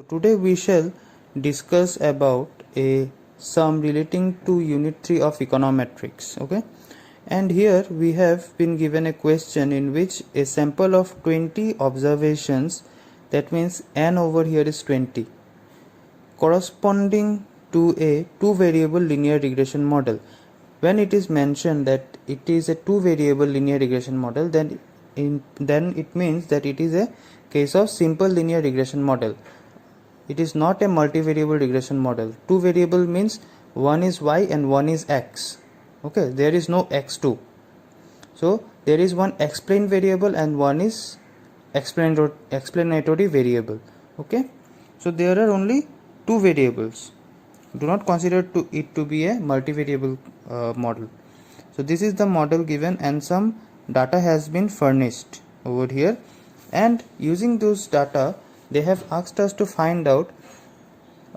Today we shall discuss about a sum relating to unit 3 of econometrics. Okay, and here we have been given a question in which a sample of 20 observations, that means n over here is 20, corresponding to a two variable linear regression model. When it is mentioned that it is a two variable linear regression model, then it means that it is a case of simple linear regression model. It is not a multivariable regression model. Two variable means one is y and one is x. Okay, there is no x2. So there is one explained variable and one is explanatory variable. Okay, so there are only two variables. Do not consider it to be a multivariable model. So this is the model given and some data has been furnished over here, and using those data they have asked us to find out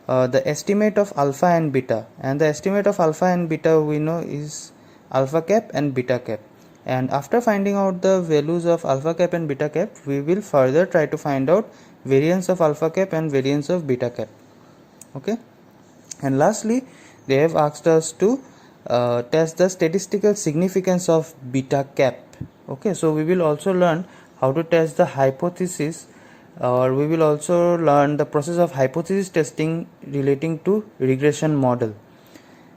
the estimate of alpha and beta, and the estimate of alpha and beta we know is alpha cap and beta cap. And after finding out the values of alpha cap and beta cap, we will further try to find out variance of alpha cap and variance of beta cap. Okay, and lastly they have asked us to test the statistical significance of beta cap. Okay, so we will also learn how to test the hypothesis, or we will also learn the process of hypothesis testing relating to regression model.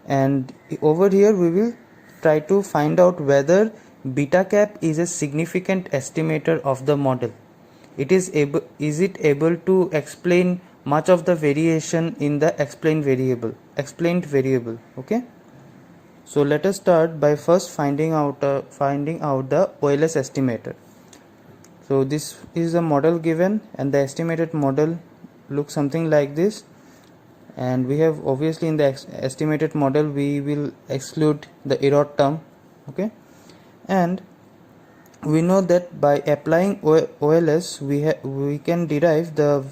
And over here we will try to find out whether beta cap is a significant estimator of the model. Is it able to explain much of the variation in the explained variable. Okay, so let us start by first finding out the OLS estimator. So this is a model given, and the estimated model looks something like this. And we have obviously in the estimated model we will exclude the error term. Okay, and we know that by applying OLS we can derive the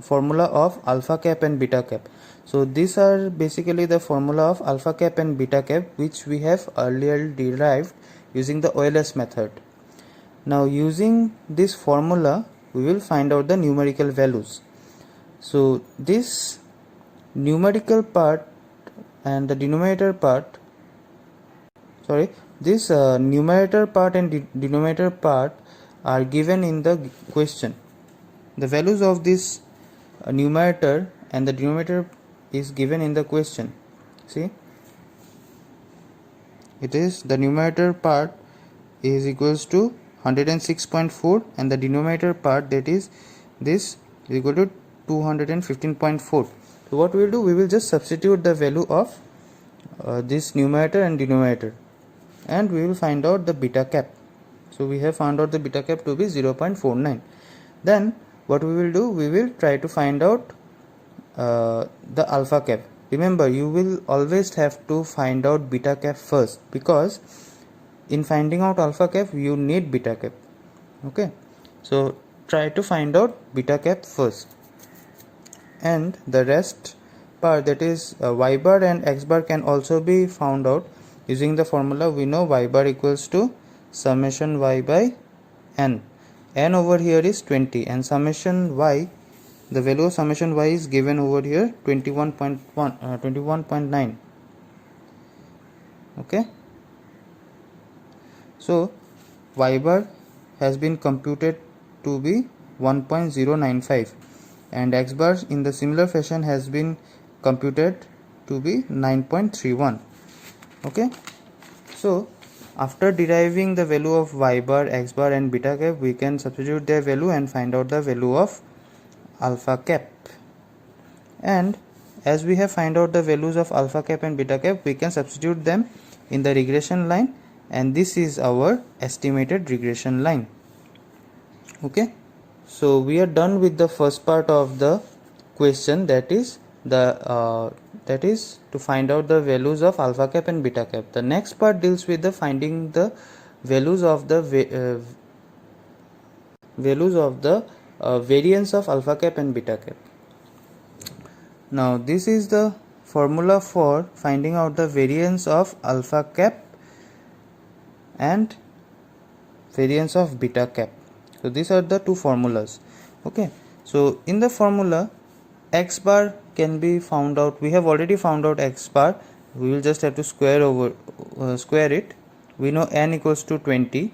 formula of alpha cap and beta cap. So these are basically the formula of alpha cap and beta cap, which we have earlier derived using the OLS method. Now using this formula we will find out the numerical values. So this numerical part and the denominator part, this numerator part and denominator part are given in the question. The values of this numerator and the denominator is given in the question. See, it is the numerator part is equals to 106.4 and the denominator part, that is this, is equal to 215.4. So what we will do, we will just substitute the value of this numerator and denominator, and we will find out the beta cap. So we have found out the beta cap to be 0.49. Then what we will do, we will try to find out the alpha cap. Remember, you will always have to find out beta cap first, because in finding out alpha cap you need beta cap. Okay, so try to find out beta cap first, and the rest part, that is y bar and x bar, can also be found out using the formula. We know y bar equals to summation y by n. N over here is 20, and summation y, the value of summation y is given over here 21.9. Okay, so y bar has been computed to be 1.095, and x bar in the similar fashion has been computed to be 9.31. Okay, so after deriving the value of y bar, x bar and beta cap, we can substitute their value and find out the value of alpha cap. And as we have find out the values of alpha cap and beta cap, we can substitute them in the regression line, and this is our estimated regression line. Okay, so we are done with the first part of the question, that is to find out the values of alpha cap and beta cap. The next part deals with the finding the values of the variance of alpha cap and beta cap. Now this is the formula for finding out the variance of alpha cap and variance of beta cap. So these are the two formulas. Okay, so in the formula x bar can be found out. We have already found out x bar. We will just have to square it. We know n equals to 20,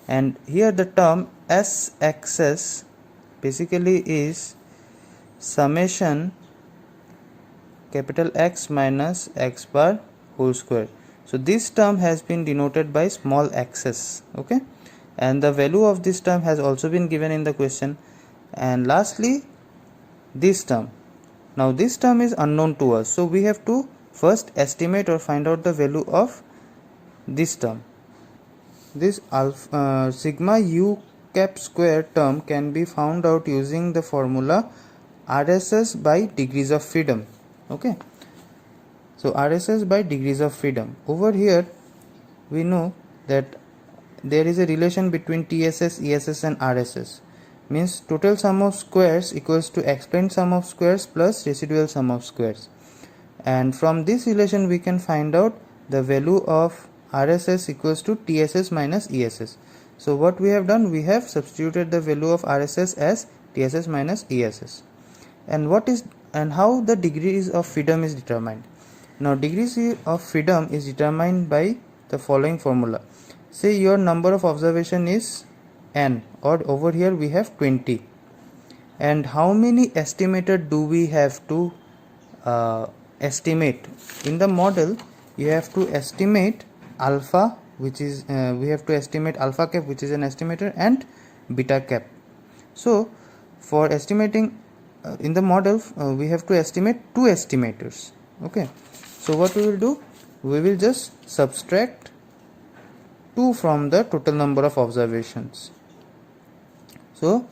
and here the term sxs basically is summation capital X minus x bar whole square. So this term has been denoted by small x's, okay, and the value of this term has also been given in the question. And lastly, this term. Now this term is unknown to us, so we have to first estimate or find out the value of this term. This sigma u cap square term can be found out using the formula RSS by degrees of freedom. Okay, so RSS by degrees of freedom. Over here we know that there is a relation between TSS, ESS and RSS. Means total sum of squares equals to exponent sum of squares plus residual sum of squares. And from this relation we can find out the value of RSS equals to TSS minus ESS. So what we have done, we have substituted the value of RSS as TSS minus ESS. And how the degrees of freedom is determined. Now degrees of freedom is determined by the following formula. Say your number of observation is n, or over here we have 20, and how many estimator do we have to estimate? In the model you have to estimate alpha, which is we have to estimate alpha cap, which is an estimator, and beta cap. So for estimating in the model we have to estimate two estimators. Okay, so what we will do, we will just subtract 2 from the total number of observations. So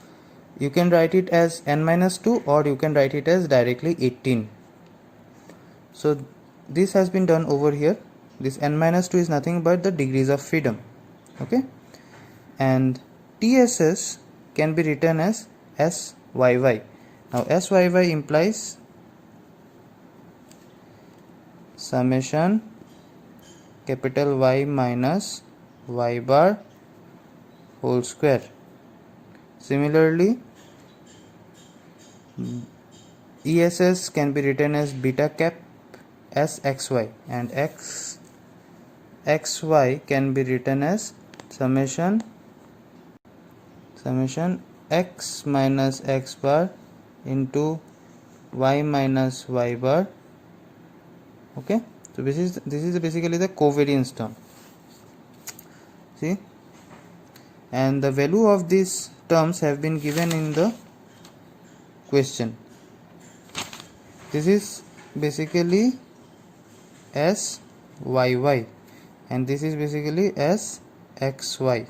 you can write it as n minus 2, or you can write it as directly 18. So this has been done over here. This n minus 2 is nothing but the degrees of freedom. Okay, and TSS can be written as SYY. Now SYY implies summation capital Y minus y bar whole square. Similarly, ESS can be written as beta cap SXY, and XY can be written as summation x minus x bar into y minus y bar. Okay, so this is basically the covariance term. See, and the value of these terms have been given in the question. This is basically SYY, and this is basically SXY.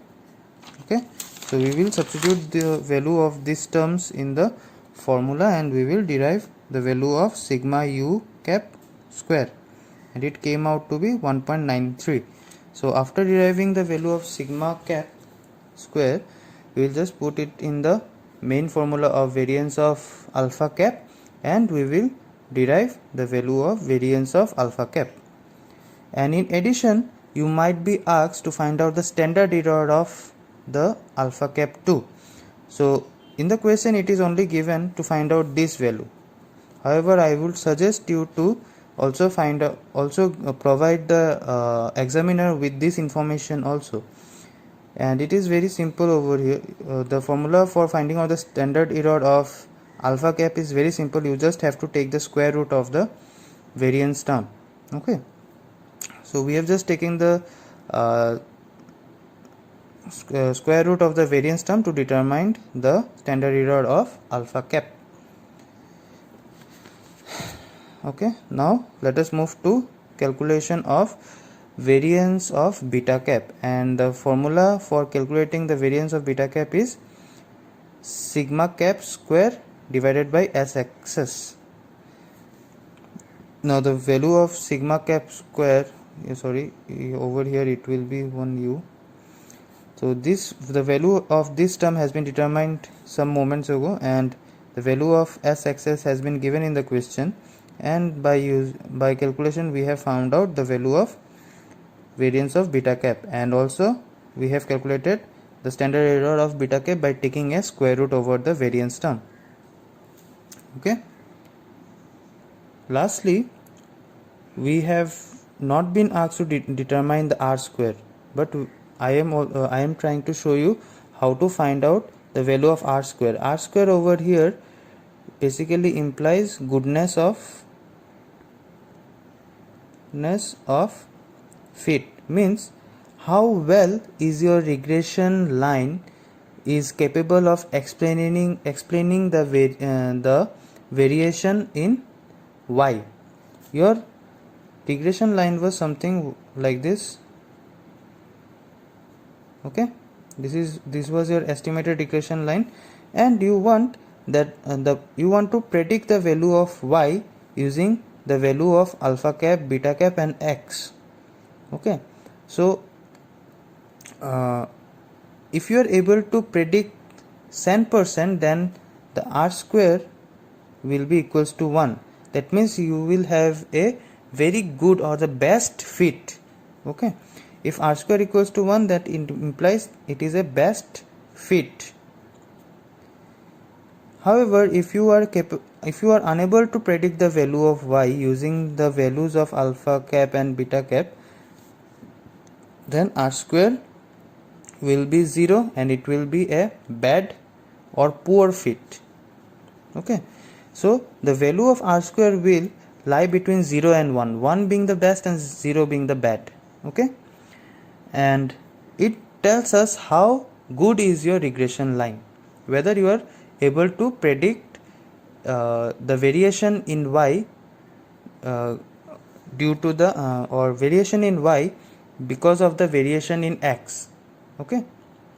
Okay, so we will substitute the value of these terms in the formula, and we will derive the value of sigma u cap square, and it came out to be 1.93. So after deriving the value of sigma cap square, we will just put it in the main formula of variance of alpha cap, and we will derive the value of variance of alpha cap. And in addition, you might be asked to find out the standard error of the alpha cap too. So in the question it is only given to find out this value. However, I would suggest you to also provide the examiner with this information also. And it is very simple over here. The formula for finding out the standard error of alpha cap is very simple. You just have to take the square root of the variance term. Okay, so we have just taken the square root of the variance term to determine the standard error of alpha cap. Okay, now let us move to calculation of variance of beta cap, and the formula for calculating the variance of beta cap is sigma cap square divided by SXS. Now the value of sigma cap square, over here it will be 1u. So the value of this term has been determined some moments ago, and the value of SXS has been given in the question, and by calculation we have found out the value of variance of beta cap, and also we have calculated the standard error of beta cap by taking a square root over the variance term. Okay, Lastly, we have not been asked to determine the r square, but I am trying to show you how to find out the value of r square. R square over here basically implies goodness of fit, means how well is your regression line is capable of explaining the variation in y. Your regression line was something like this. Okay, this was your estimated regression line, and you want that you want to predict the value of y using the value of alpha cap, beta cap, and x. Okay, so if you are able to predict 10%, then the r square will be equals to 1. That means you will have a very good or the best fit. Okay, if r square equals to 1, that implies it is a best fit. However, if you are unable to predict the value of y using the values of alpha cap and beta cap, then r square will be 0 and it will be a bad or poor fit. Okay, so the value of r square will lie between 0 and 1, 1 being the best and 0 being the bad. Okay, and it tells us how good is your regression line, whether you are able to predict the variation in y due to the or variation in y because of the variation in x. Okay,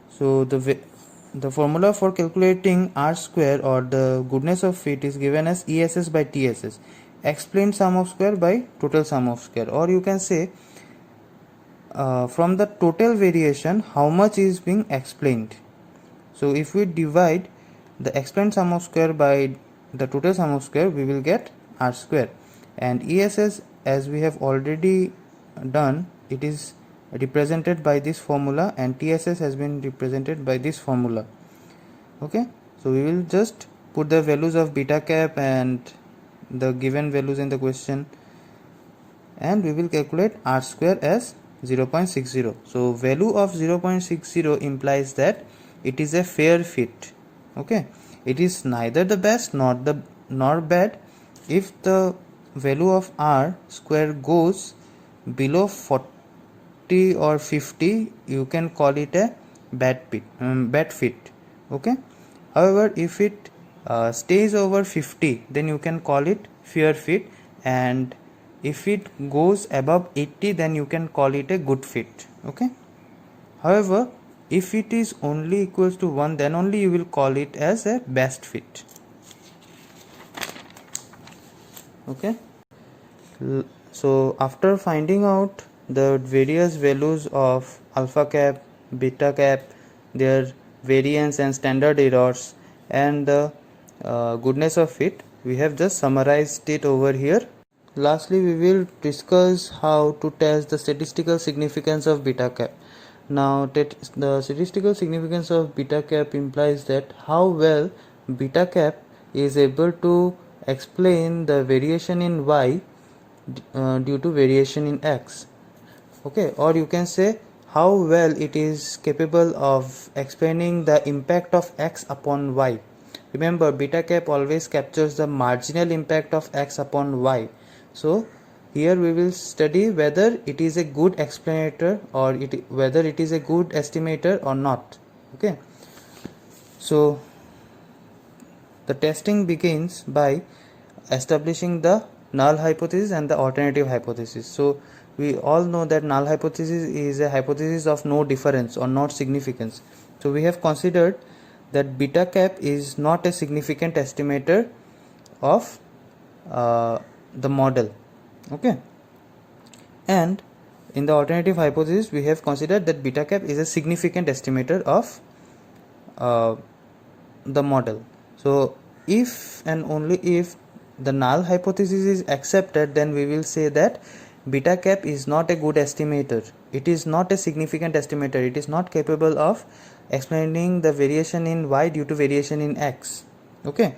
so the formula for calculating r square or the goodness of fit is given as ESS by TSS, explained sum of square by total sum of square, or you can say from the total variation how much is being explained. So if we divide the explained sum of square by the total sum of square, we will get r square, and ESS, as we have already done, it is represented by this formula, and TSS has been represented by this formula. Okay, so we will just put the values of beta cap and the given values in the question, and we will calculate r square as 0.60. so value of 0.60 implies that it is a fair fit. Okay, it is neither the best nor bad. If the value of r square goes below 40 or 50, you can call it a bad fit. Okay, however, if it stays over 50, then you can call it fair fit, and if it goes above 80, then you can call it a good fit. Okay, however, if it is only equals to 1, then only you will call it as a best fit. Okay, so after finding out the various values of alpha cap, beta cap, their variance and standard errors, and the goodness of fit, we have just summarized it over here. Lastly, we will discuss how to test the statistical significance of beta cap. Now, the statistical significance of beta cap implies that how well beta cap is able to explain the variation in y due to variation in x. Okay, or you can say how well it is capable of explaining the impact of x upon y. Remember, beta cap always captures the marginal impact of x upon y. So here we will study whether it is a good explainer or whether it is a good estimator or not. Okay, so the testing begins by establishing the null hypothesis and the alternative hypothesis. So we all know that null hypothesis is a hypothesis of no difference or not significance. So we have considered that beta cap is not a significant estimator of the model. Okay, and in the alternative hypothesis we have considered that beta cap is a significant estimator of the model. So if and only if the null hypothesis is accepted, then we will say that beta cap is not a good estimator, it is not a significant estimator, it is not capable of explaining the variation in y due to variation in x. Okay,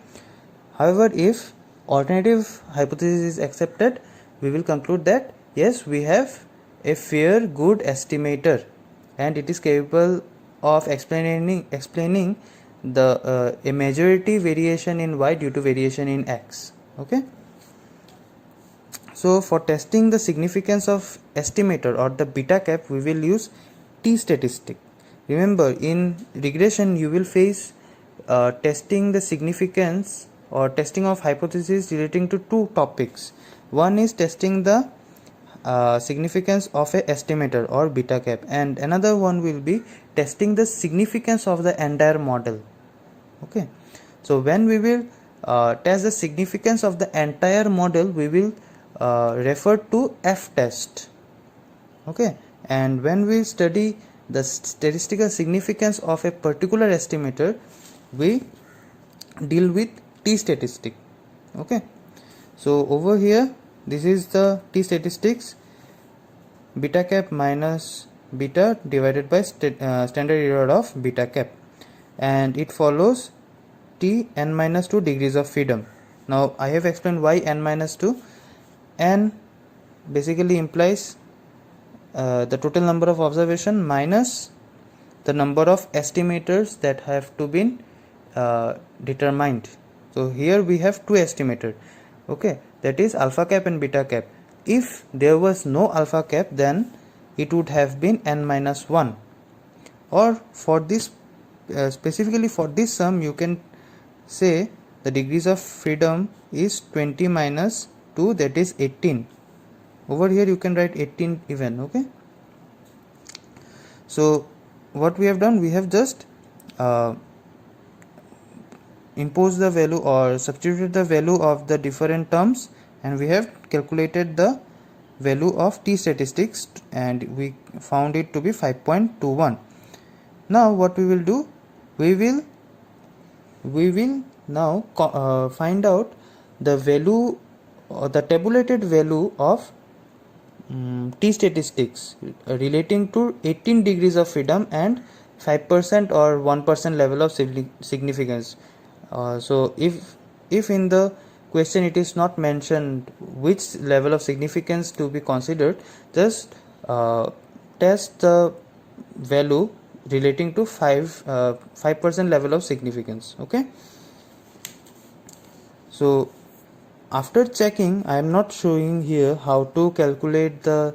however, if alternative hypothesis is accepted, we will conclude that yes, we have a fair good estimator and it is capable of explaining the a majority variation in y due to variation in x. Okay. So for testing the significance of estimator or the beta cap, we will use t statistic. Remember, in regression you will face testing the significance or testing of hypothesis relating to two topics. One is testing the significance of a estimator or beta cap, and another one will be testing the significance of the entire model. Okay, so when we will test the significance of the entire model, we will refer to f test. Okay, and when we study the statistical significance of a particular estimator, we deal with t statistic. Okay, so over here this is the t statistics, beta cap minus beta divided by standard error of beta cap, and it follows t n minus 2 degrees of freedom. Now I have explained why n minus 2. N basically implies the total number of observation minus the number of estimators that have to be determined. So here we have two estimators, okay, that is alpha cap and beta cap. If there was no alpha cap, then it would have been n minus 1, or for this specifically for this sum you can say the degrees of freedom is 20 minus 2, that is 18. Over here you can write 18 even. Okay, so what we have done, we have just imposed the value or substituted the value of the different terms, and we have calculated the value of t statistics and we found it to be 5.21. now what we will do, we will now find out the value or the tabulated value of t statistics relating to 18 degrees of freedom and 5% or 1% level of significance. So if in the question it is not mentioned which level of significance to be considered, just test the value relating to 5% level of significance. Okay, so after checking, I am not showing here how to calculate the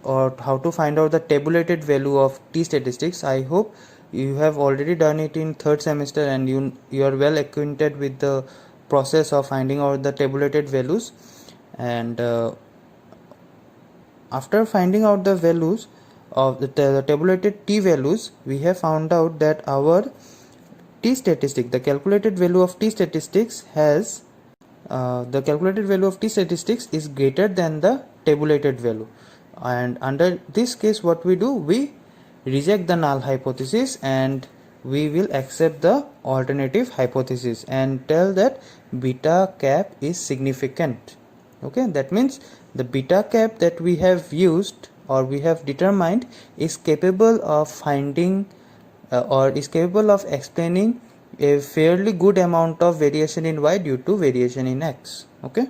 or how to find out the tabulated value of t statistics. I hope you have already done it in third semester and you are well acquainted with the process of finding out the tabulated values. And after finding out the values of the tabulated t values, we have found out that our t statistic, the calculated value of t statistics has the calculated value of t statistics is greater than the tabulated value, and under this case what we do, we reject the null hypothesis and we will accept the alternative hypothesis and tell that beta cap is significant. Okay, that means the beta cap that we have used or we have determined is capable of finding or is capable of explaining a fairly good amount of variation in y due to variation in x. Okay.